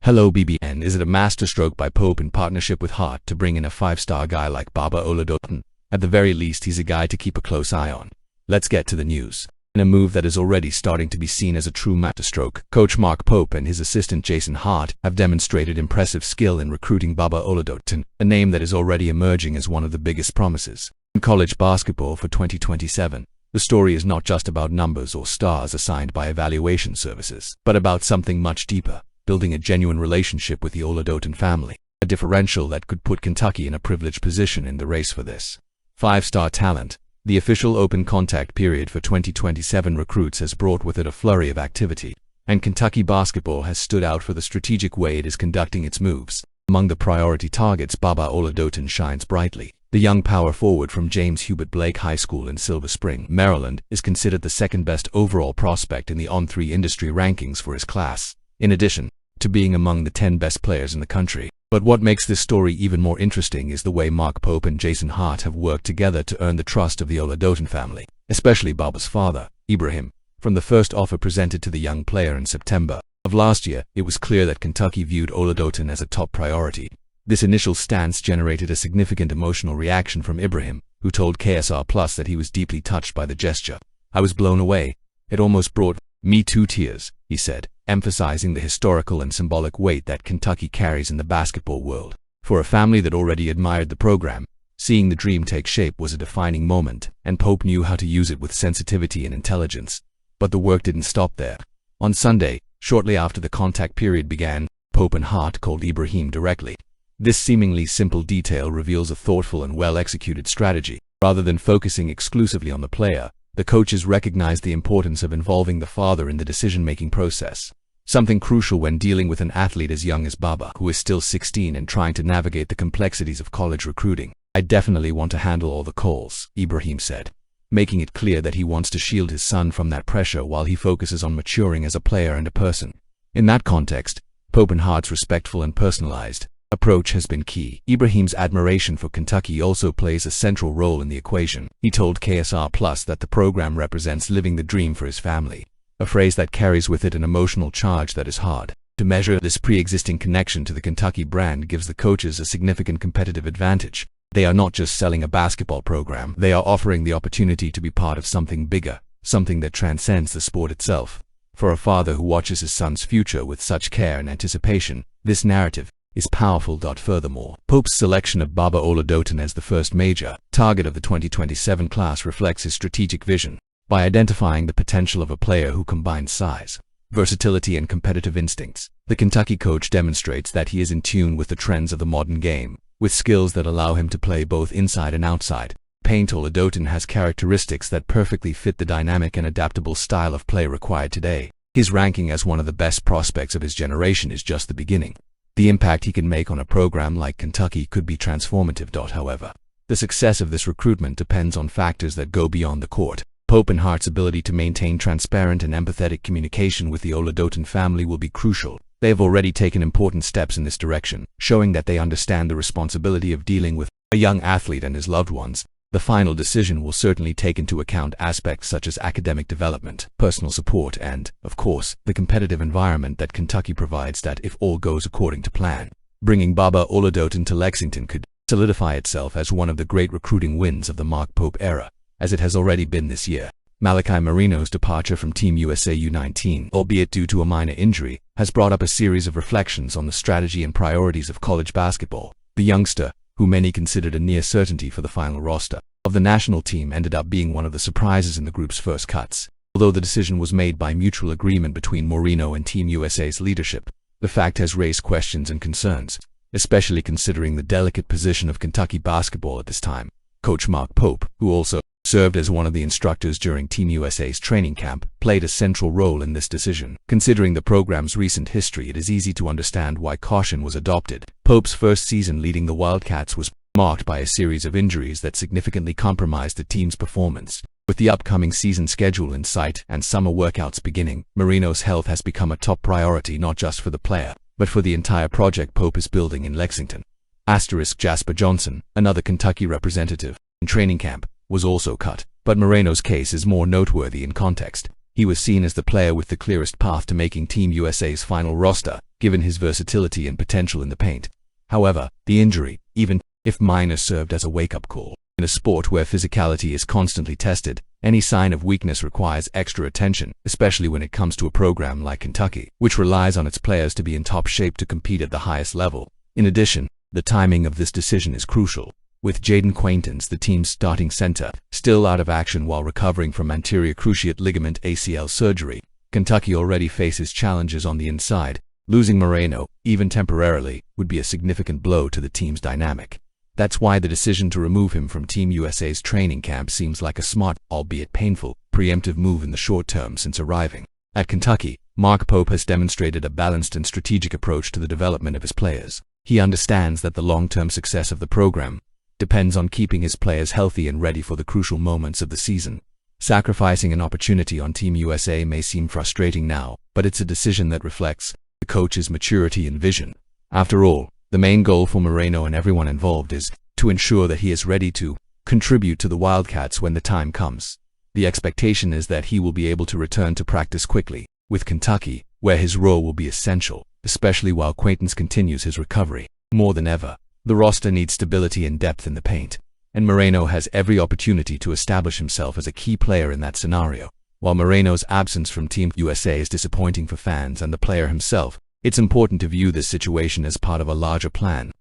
Hello BBN, is it a masterstroke by Pope in partnership with Hart to bring in a five-star guy like Baba Oloten? At the very least, he's a guy to keep a close eye on. Let's get to the news. In a move that is already starting to be seen as a true masterstroke, Coach Mark Pope and his assistant Jason Hart have demonstrated impressive skill in recruiting Baba Oloten, a name that is already emerging as one of the biggest promises in college basketball for 2027. The story is not just about numbers or stars assigned by evaluation services, but about something much deeper: building a genuine relationship with the Oloten family, a differential that could put Kentucky in a privileged position in the race for this five-star talent. The official open contact period for 2027 recruits has brought with it a flurry of activity, and Kentucky basketball has stood out for the strategic way it is conducting its moves. Among the priority targets, Baba Oloten shines brightly. The young power forward from James Hubert Blake High School in Silver Spring, Maryland, is considered the second-best overall prospect in the On3 industry rankings for his class, in addition to being among the 10 best players in the country. But what makes this story even more interesting is the way Mark Pope and Jason Hart have worked together to earn the trust of the Oloten family, especially Baba's father, Ibrahim. From the first offer presented to the young player in September of last year, it was clear that Kentucky viewed Oloten as a top priority. This initial stance generated a significant emotional reaction from Ibrahim, who told KSR Plus that he was deeply touched by the gesture. "I was blown away. It almost brought me to tears," he said, emphasizing the historical and symbolic weight that Kentucky carries in the basketball world. For a family that already admired the program, seeing the dream take shape was a defining moment, and Pope knew how to use it with sensitivity and intelligence. But the work didn't stop there. On Sunday, shortly after the contact period began, Pope and Hart called Ibrahim directly. This seemingly simple detail reveals a thoughtful and well-executed strategy. Rather than focusing exclusively on the player, the coaches recognized the importance of involving the father in the decision-making process, something crucial when dealing with an athlete as young as Baba, who is still 16 and trying to navigate the complexities of college recruiting. "I definitely want to handle all the calls," Ibrahim said, making it clear that he wants to shield his son from that pressure while he focuses on maturing as a player and a person. In that context, Pope and Hart's respectful and personalized approach has been key. Ibrahim's admiration for Kentucky also plays a central role in the equation. He told KSR Plus that the program represents living the dream for his family, a phrase that carries with it an emotional charge that is hard to measure. This pre-existing connection to the Kentucky brand gives the coaches a significant competitive advantage. They are not just selling a basketball program, they are offering the opportunity to be part of something bigger, something that transcends the sport itself. For a father who watches his son's future with such care and anticipation, this narrative is powerful. Furthermore, Pope's selection of Baba Oloten as the first major target of the 2027 class reflects his strategic vision. By identifying the potential of a player who combines size, versatility, and competitive instincts, the Kentucky coach demonstrates that he is in tune with the trends of the modern game, with skills that allow him to play both inside and outside. Paint Oloten has characteristics that perfectly fit the dynamic and adaptable style of play required today. His ranking as one of the best prospects of his generation is just the beginning. The impact he can make on a program like Kentucky could be transformative. However, the success of this recruitment depends on factors that go beyond the court. Pope and Hart's ability to maintain transparent and empathetic communication with the Oloten family will be crucial. They have already taken important steps in this direction, showing that they understand the responsibility of dealing with a young athlete and his loved ones. The final decision will certainly take into account aspects such as academic development, personal support, and, of course, the competitive environment that Kentucky provides. That if all goes according to plan, bringing Baba Oloten to Lexington could solidify itself as one of the great recruiting wins of the Mark Pope era, as it has already been this year. Malachi Moreno's departure from Team USA U19, albeit due to a minor injury, has brought up a series of reflections on the strategy and priorities of college basketball. The youngster, who many considered a near certainty for the final roster of the national team, ended up being one of the surprises in the group's first cuts. Although the decision was made by mutual agreement between Moreno and Team USA's leadership, the fact has raised questions and concerns, especially considering the delicate position of Kentucky basketball at this time. Coach Mark Pope, who also served as one of the instructors during Team USA's training camp, played a central role in this decision. Considering the program's recent history, it is easy to understand why caution was adopted. Pope's first season leading the Wildcats was marked by a series of injuries that significantly compromised the team's performance. With the upcoming season schedule in sight and summer workouts beginning, Moreno's health has become a top priority not just for the player, but for the entire project Pope is building in Lexington. Jasper Johnson, another Kentucky representative in training camp, was also cut, but Moreno's case is more noteworthy in context. He was seen as the player with the clearest path to making Team USA's final roster, given his versatility and potential in the paint. However, the injury, even if minor, served as a wake-up call. In a sport where physicality is constantly tested, any sign of weakness requires extra attention, especially when it comes to a program like Kentucky, which relies on its players to be in top shape to compete at the highest level. In addition, the timing of this decision is crucial. With Jaden Quaintance, the team's starting center, still out of action while recovering from anterior cruciate ligament ACL surgery, Kentucky already faces challenges on the inside. Losing Moreno, even temporarily, would be a significant blow to the team's dynamic. That's why the decision to remove him from Team USA's training camp seems like a smart, albeit painful, preemptive move in the short term since arriving. At Kentucky, Mark Pope has demonstrated a balanced and strategic approach to the development of his players. He understands that the long-term success of the program depends on keeping his players healthy and ready for the crucial moments of the season. Sacrificing an opportunity on Team USA may seem frustrating now, but it's a decision that reflects the coach's maturity and vision. After all, the main goal for Moreno and everyone involved is to ensure that he is ready to contribute to the Wildcats when the time comes. The expectation is that he will be able to return to practice quickly with Kentucky, where his role will be essential, especially while Quaintance continues his recovery. More than ever, the roster needs stability and depth in the paint, and Moreno has every opportunity to establish himself as a key player in that scenario. While Moreno's absence from Team USA is disappointing for fans and the player himself, it's important to view this situation as part of a larger plan.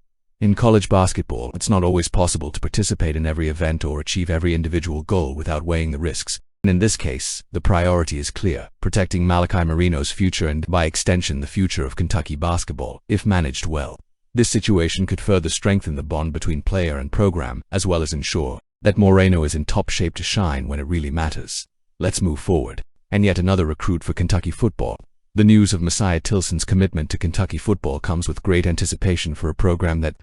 In college basketball, it's not always possible to participate in every event or achieve every individual goal without weighing the risks. And in this case, the priority is clear: protecting Malachi Moreno's future and, by extension, the future of Kentucky basketball, if managed well. This situation could further strengthen the bond between player and program, as well as ensure that Moreno is in top shape to shine when it really matters. Let's move forward. And yet another recruit for Kentucky football. The news of Messiah Tilson's commitment to Kentucky football comes with great anticipation for a program that,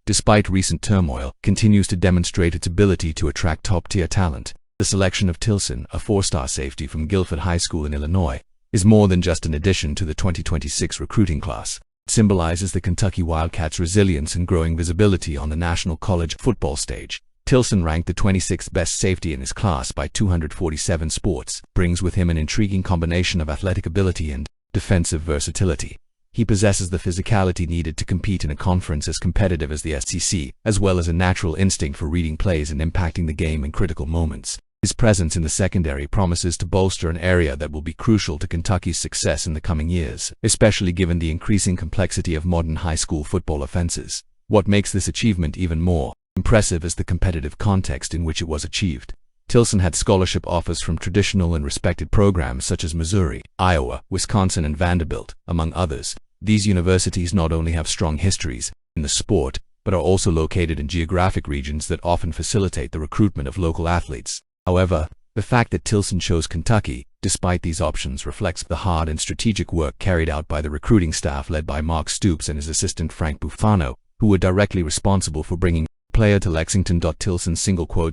despite recent turmoil, continues to demonstrate its ability to attract top-tier talent. The selection of Tilson, a four-star safety from Guilford High School in Illinois, is more than just an addition to the 2026 recruiting class. It symbolizes the Kentucky Wildcats' resilience and growing visibility on the national college football stage. Tilson, ranked the 26th best safety in his class by 247 sports, brings with him an intriguing combination of athletic ability and defensive versatility. He possesses the physicality needed to compete in a conference as competitive as the SEC, as well as a natural instinct for reading plays and impacting the game in critical moments. His presence in the secondary promises to bolster an area that will be crucial to Kentucky's success in the coming years, especially given the increasing complexity of modern high school football offenses. What makes this achievement even more impressive is the competitive context in which it was achieved. Tilson had scholarship offers from traditional and respected programs such as Missouri, Iowa, Wisconsin, and Vanderbilt, among others. These universities not only have strong histories in the sport, but are also located in geographic regions that often facilitate the recruitment of local athletes. However, the fact that Tilson chose Kentucky, despite these options, reflects the hard and strategic work carried out by the recruiting staff led by Mark Stoops and his assistant Frank Bufano, who were directly responsible for bringing player to Lexington. Tilson's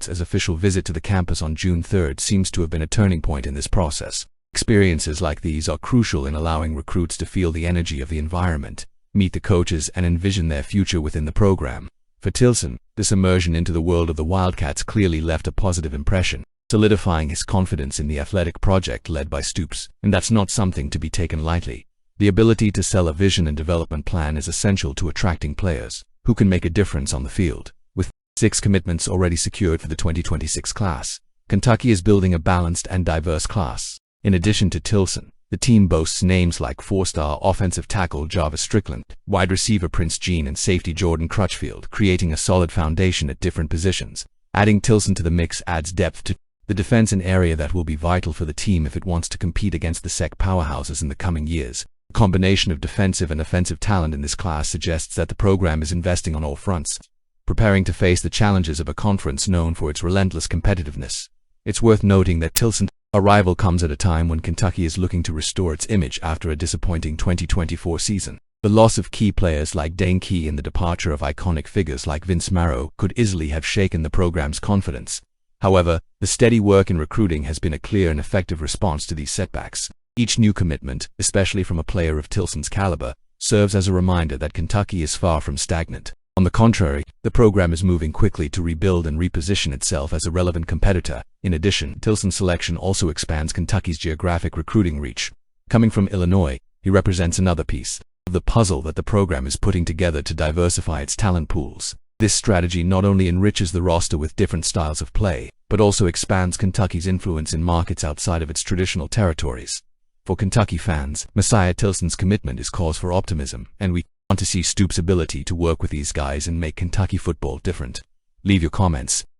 as official visit to the campus on June 3rd seems to have been a turning point in this process. Experiences like these are crucial in allowing recruits to feel the energy of the environment, meet the coaches, and envision their future within the program. For Tilson, this immersion into the world of the Wildcats clearly left a positive impression, solidifying his confidence in the athletic project led by Stoops. And that's not something to be taken lightly. The ability to sell a vision and development plan is essential to attracting players who can make a difference on the field. With 6 commitments already secured for the 2026 class, Kentucky is building a balanced and diverse class. In addition to Tilson, the team boasts names like 4-star offensive tackle Jarvis Strickland, wide receiver Prince Jean, and safety Jordan Crutchfield, creating a solid foundation at different positions. Adding Tilson to the mix adds depth to the defense, an area that will be vital for the team if it wants to compete against the SEC powerhouses in the coming years. The combination of defensive and offensive talent in this class suggests that the program is investing on all fronts, preparing to face the challenges of a conference known for its relentless competitiveness. It's worth noting that Tilson's arrival comes at a time when Kentucky is looking to restore its image after a disappointing 2024 season. The loss of key players like Ncaa and the departure of iconic figures like Vince Marrow could easily have shaken the program's confidence. However, the steady work in recruiting has been a clear and effective response to these setbacks. Each new commitment, especially from a player of Tilson's caliber, serves as a reminder that Kentucky is far from stagnant. On the contrary, the program is moving quickly to rebuild and reposition itself as a relevant competitor. In addition, Tilson's selection also expands Kentucky's geographic recruiting reach. Coming from Illinois, he represents another piece of the puzzle that the program is putting together to diversify its talent pools. This strategy not only enriches the roster with different styles of play, but also expands Kentucky's influence in markets outside of its traditional territories. For Kentucky fans, Messiah Tilson's commitment is cause for optimism, and we want to see Stoops' ability to work with these guys and make Kentucky football different. Leave your comments.